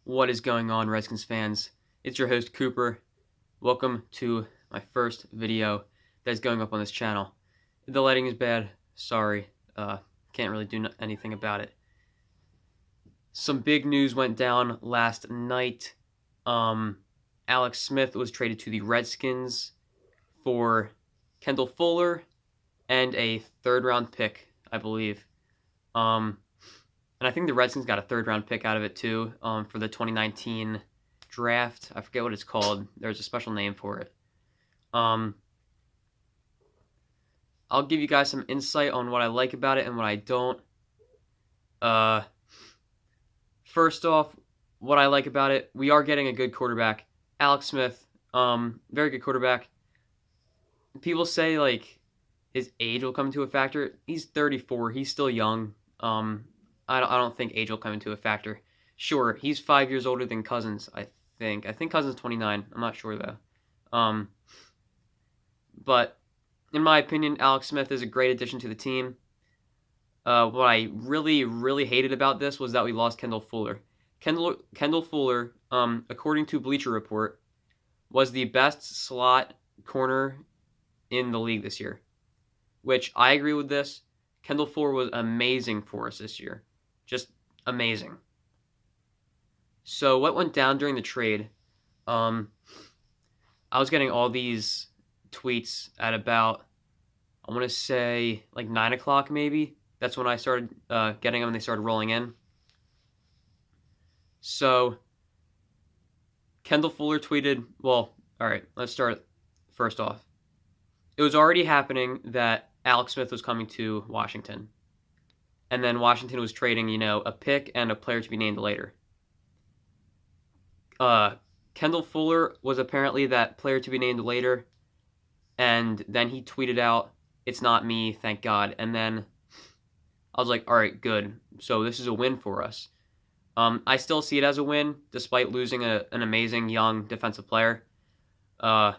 What is going on, Redskins fans? It's your host, Cooper. Welcome to my first video that is going up on this channel. The lighting is bad. Sorry. Can't really do anything about it. Some big news went down last night. Alex Smith was traded to the Redskins for Kendall Fuller and a third-round pick, I believe. And I think the Redskins got a third-round pick out of it, too, for the 2019 draft. I forget what it's called. There's a special name for it. I'll give you guys some insight on what I like about it and what I don't. First off, what I like about it, we are getting a good quarterback. Alex Smith, very good quarterback. People say, like, his age will come into a factor. He's 34. He's still young. I don't think age will come into a factor. Sure, he's 5 years older than Cousins, I think. I think Cousins is 29. I'm not sure, though. But in my opinion, Alex Smith is a great addition to the team. What I really hated about this was that we lost Kendall Fuller. Kendall Fuller, according to Bleacher Report, was the best slot corner in the league this year, which I agree with this. Kendall Fuller was amazing for us this year. Just amazing. So what went down during the trade, I was getting all these tweets at about, I want to say, like 9 o'clock maybe. That's when I started getting them and they started rolling in. So Kendall Fuller tweeted, well, all right, let's start first off. It was already happening that Alex Smith was coming to Washington. And then Washington was trading, a pick and a player to be named later. Kendall Fuller was apparently that player to be named later. And then he tweeted out, "It's not me, thank God." And then I was like, all right, good. So this is a win for us. I still see it as a win, despite losing an amazing young defensive player. But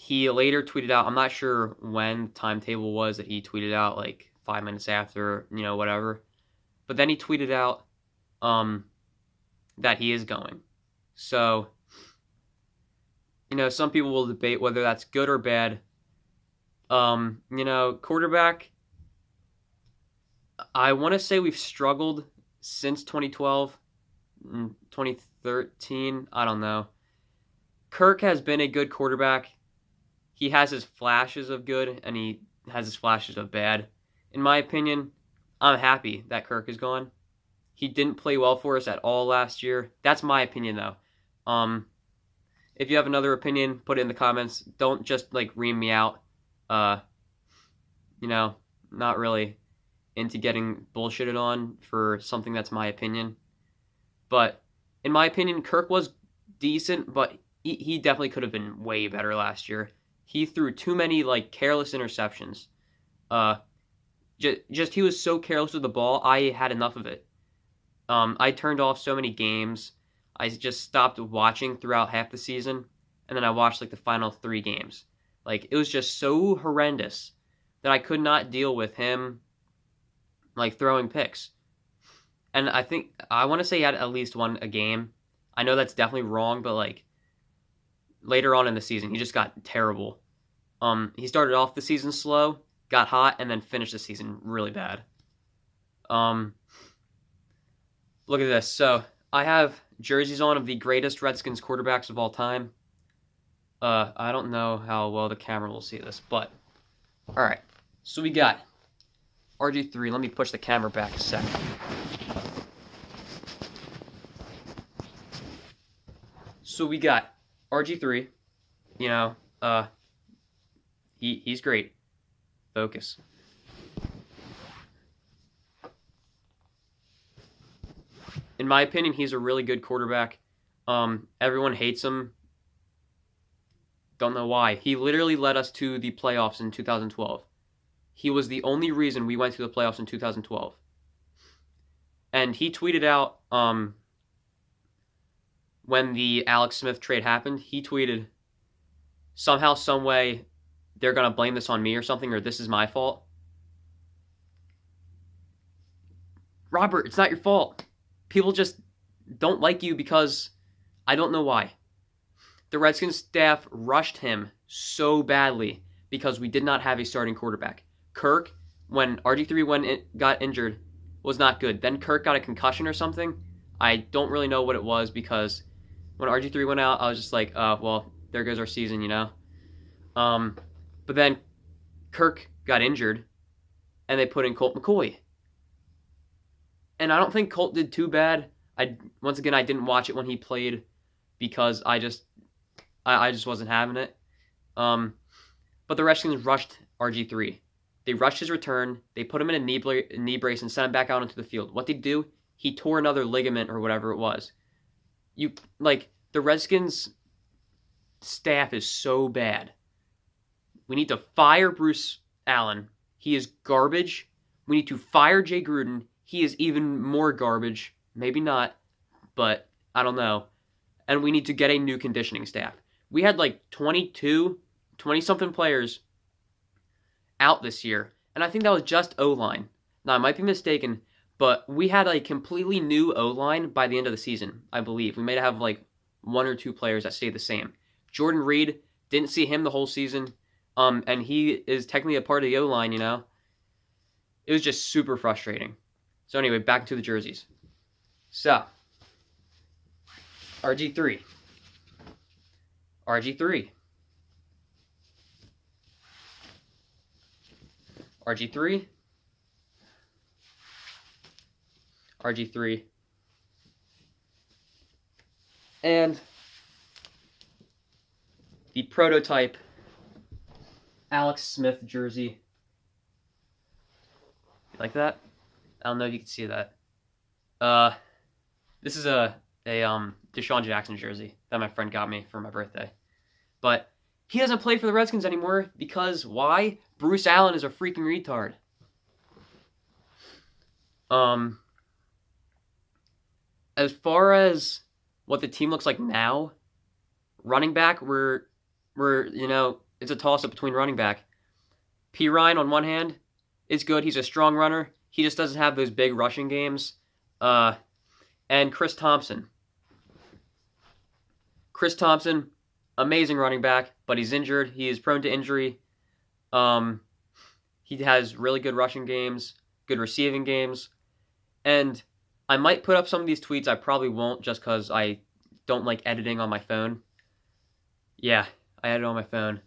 he later tweeted out, I'm not sure when the timetable was that he tweeted out, like 5 minutes after, whatever. But then he tweeted out that he is going. So, some people will debate whether that's good or bad. Quarterback, I want to say we've struggled since 2012, 2013, I don't know. Kirk has been a good quarterback. He has his flashes of good, and he has his flashes of bad. In my opinion, I'm happy that Kirk is gone. He didn't play well for us at all last year. That's my opinion, though. If you have another opinion, put it in the comments. Don't just, ream me out. Not really into getting bullshitted on for something that's my opinion. But in my opinion, Kirk was decent, but he definitely could have been way better last year. He threw too many, careless interceptions. Just he was so careless with the ball, I had enough of it. I turned off so many games. I just stopped watching throughout half the season, and then I watched, the final 3 games. It was just so horrendous that I could not deal with him, throwing picks. And I want to say he had at least one a game. I know that's definitely wrong, but, later on in the season, he just got terrible. He started off the season slow, got hot, and then finished the season really bad. Look at this. So, I have jerseys on of the greatest Redskins quarterbacks of all time. I don't know how well the camera will see this, but alright. So we got RG3. Let me push the camera back a second. So we got RG3. He's great. Focus. In my opinion, he's a really good quarterback. Everyone hates him. Don't know why. He literally led us to the playoffs in 2012. He was the only reason we went to the playoffs in 2012. And he tweeted out, when the Alex Smith trade happened, he tweeted, somehow, some way, they're going to blame this on me or something, or this is my fault. Robert, it's not your fault. People just don't like you because I don't know why. The Redskins staff rushed him so badly because we did not have a starting quarterback. Kirk, when RG3 got injured, was not good. Then Kirk got a concussion or something. I don't really know what it was because when RG3 went out, I was just like, well, there goes our season, you know? But then Kirk got injured, and they put in Colt McCoy. And I don't think Colt did too bad. Once again, I didn't watch it when he played because I just wasn't having it. But the Redskins rushed RG3. They rushed his return. They put him in a knee brace and sent him back out onto the field. What did he do? He tore another ligament or whatever it was. The Redskins staff is so bad. We need to fire Bruce Allen. He is garbage. We need to fire Jay Gruden. He is even more garbage. Maybe not, but I don't know. And we need to get a new conditioning staff. We had 20-something players out this year, and I think that was just O-line. Now, I might be mistaken, but we had a completely new O-line by the end of the season, I believe. We may have one or two players that stayed the same. Jordan Reed, didn't see him the whole season, and he is technically a part of the O-line, you know? It was just super frustrating. So anyway, back to the jerseys. So, RG3. RG3. RG3. RG3. And the prototype Alex Smith jersey. You like that? I don't know if you can see that. This is a Deshaun Jackson jersey that my friend got me for my birthday. But he doesn't play for the Redskins anymore because why? Bruce Allen is a freaking retard. As far as what the team looks like now, running back, we're it's a toss-up between running back. P. Ryan on one hand is good. He's a strong runner. He just doesn't have those big rushing games. And Chris Thompson. Chris Thompson, amazing running back, but he's injured. He is prone to injury. He has really good rushing games, good receiving games. And I might put up some of these tweets. I probably won't just because I don't like editing on my phone. Yeah, I edit on my phone.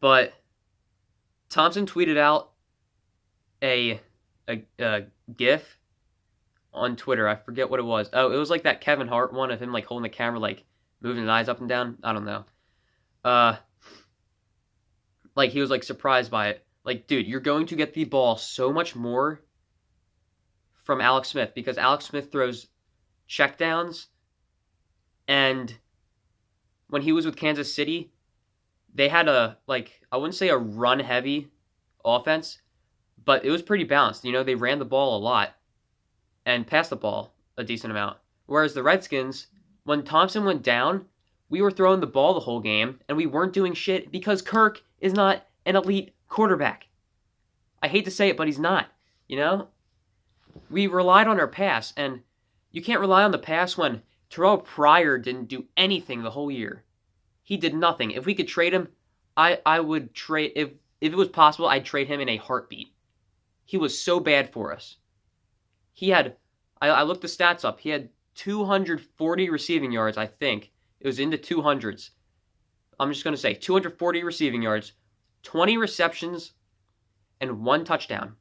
But Thompson tweeted out a GIF on Twitter. I forget what it was. Oh, it was like that Kevin Hart one of him holding the camera, moving his eyes up and down. I don't know. He was surprised by it. Dude, you're going to get the ball so much more from Alex Smith because Alex Smith throws checkdowns, and when he was with Kansas City, they had I wouldn't say a run-heavy offense, but it was pretty balanced. They ran the ball a lot and passed the ball a decent amount. Whereas the Redskins, when Thompson went down, we were throwing the ball the whole game, and we weren't doing shit because Kirk is not an elite quarterback. I hate to say it, but he's not, We relied on our pass, and you can't rely on the pass when Terrell Pryor didn't do anything the whole year. He did nothing. If we could trade him, I would trade. If it was possible, I'd trade him in a heartbeat. He was so bad for us. He had, I looked the stats up. He had 240 receiving yards, I think. It was in the 200s. I'm just going to say 240 receiving yards, 20 receptions, and 1 touchdown.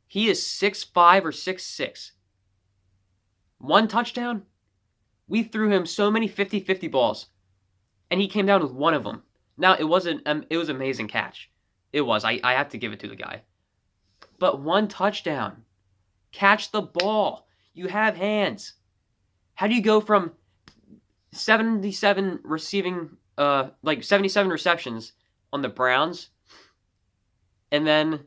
He is 6'5" or 6'6". 1 touchdown? We threw him so many 50-50 balls, and he came down with one of them. Now, it was an amazing catch. It was. I have to give it to the guy. But 1 touchdown. Catch the ball. You have hands. How do you go from 77 receiving, 77 receptions on the Browns, and then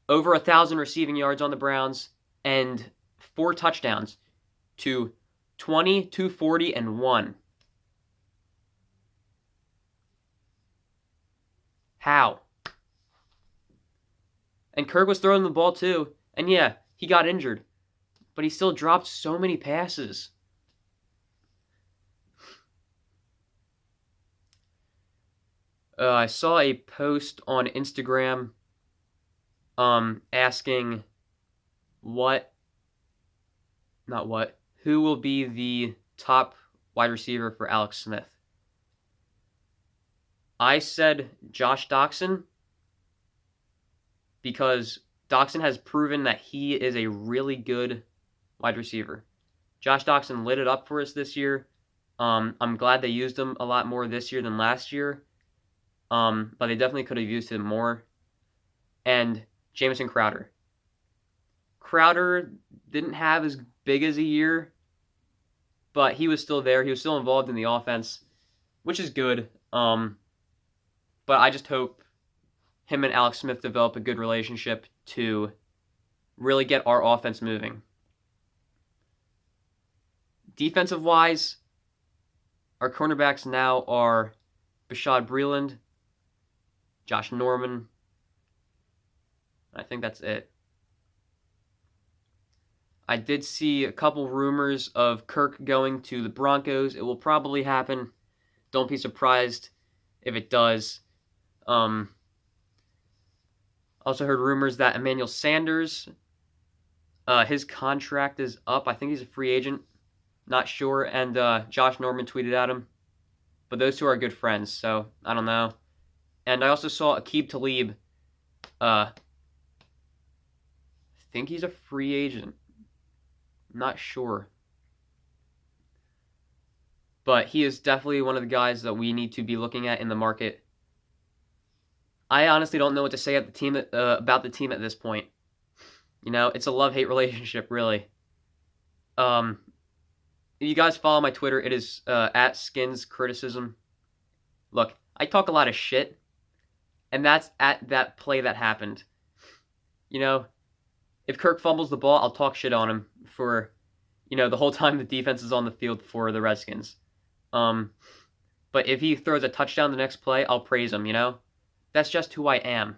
over 1,000 receiving yards on the Browns, and 4 touchdowns, to 20, 240, and 1? How? And Kirk was throwing the ball too, And yeah, he got injured, but he still dropped so many passes. I saw a post on Instagram asking who will be the top wide receiver for Alex Smith. I said Josh Doxson because Doxson has proven that he is a really good wide receiver. Josh Doxson lit it up for us this year. I'm glad they used him a lot more this year than last year. But they definitely could have used him more. And Jamison Crowder. Crowder didn't have as big as a year, but he was still there. He was still involved in the offense, which is good. But I just hope him and Alex Smith develop a good relationship to really get our offense moving. Defensive-wise, our cornerbacks now are Bashad Breeland, Josh Norman. I think that's it. I did see a couple rumors of Kirk going to the Broncos. It will probably happen. Don't be surprised if it does. Also heard rumors that Emmanuel Sanders, his contract is up. I think he's a free agent. Not sure. And Josh Norman tweeted at him. But those two are good friends, so I don't know. And I also saw Aqib Talib. I think he's a free agent. Not sure. But he is definitely one of the guys that we need to be looking at in the market. I honestly don't know what to say about the team at this point. You know, it's a love-hate relationship, really. If you guys follow my Twitter, it is at Skins Criticism. Look, I talk a lot of shit, and that's at that play that happened. You know, if Kirk fumbles the ball, I'll talk shit on him for, the whole time the defense is on the field for the Redskins. But if he throws a touchdown the next play, I'll praise him, That's just who I am.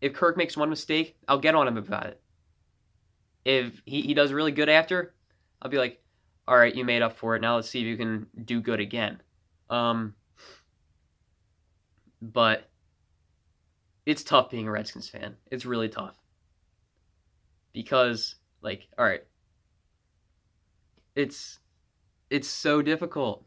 If Kirk makes one mistake, I'll get on him about it. If he does really good after, I'll be like, all right, you made up for it. Now let's see if you can do good again. But it's tough being a Redskins fan. It's really tough. Because, all right, it's so difficult.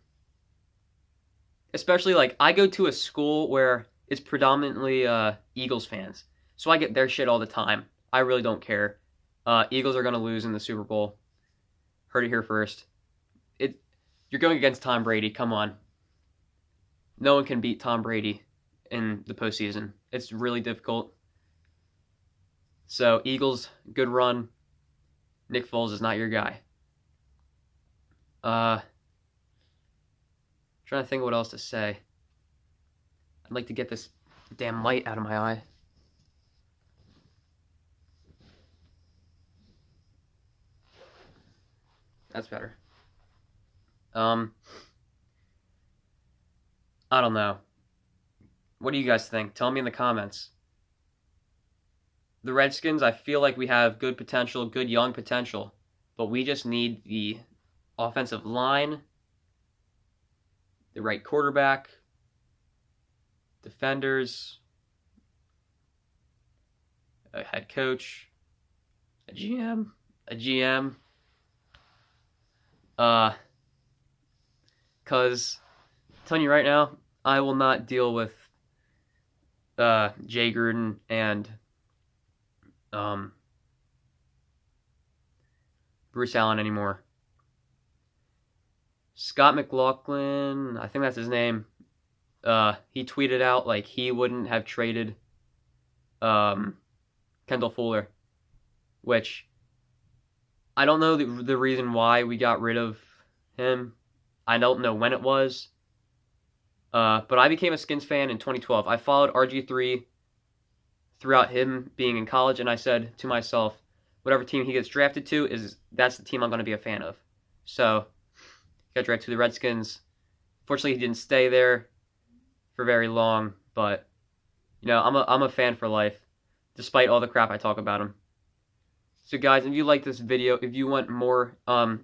Especially, I go to a school where it's predominantly Eagles fans. So I get their shit all the time. I really don't care. Eagles are going to lose in the Super Bowl. Heard it here first. You're going against Tom Brady. Come on. No one can beat Tom Brady in the postseason. It's really difficult. So, Eagles, good run. Nick Foles is not your guy. Trying to think of what else to say. I'd like to get this damn light out of my eye. That's better. I don't know. What do you guys think? Tell me in the comments. The Redskins, I feel like we have good potential, good young potential, but we just need the offensive line, the right quarterback, defenders, a head coach, a GM. Because, I'm telling you right now, I will not deal with Jay Gruden and Bruce Allen anymore. Scott McLaughlin, I think that's his name, he tweeted out he wouldn't have traded Kendall Fuller, which I don't know the reason why we got rid of him. I don't know when it was. But I became a Skins fan in 2012. I followed RG3 throughout him being in college, and I said to myself, whatever team he gets drafted to, that's the team I'm going to be a fan of. So, he got drafted to the Redskins. Fortunately, he didn't stay there for very long, but, I'm a fan for life, despite all the crap I talk about him. So guys, if you like this video, if you want more,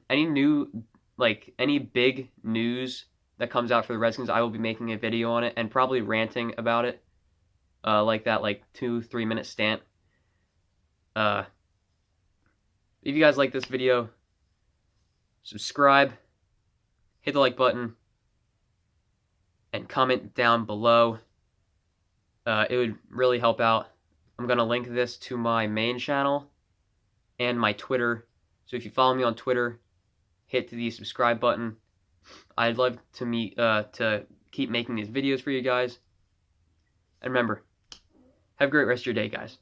any big news that comes out for the Redskins, I will be making a video on it and probably ranting about it, like 2-3 minute stint. If you guys like this video, subscribe, hit the like button, and comment down below. It would really help out. I'm going to link this to my main channel and my Twitter. So if you follow me on Twitter, hit the subscribe button. I'd love to keep making these videos for you guys. And remember, have a great rest of your day, guys.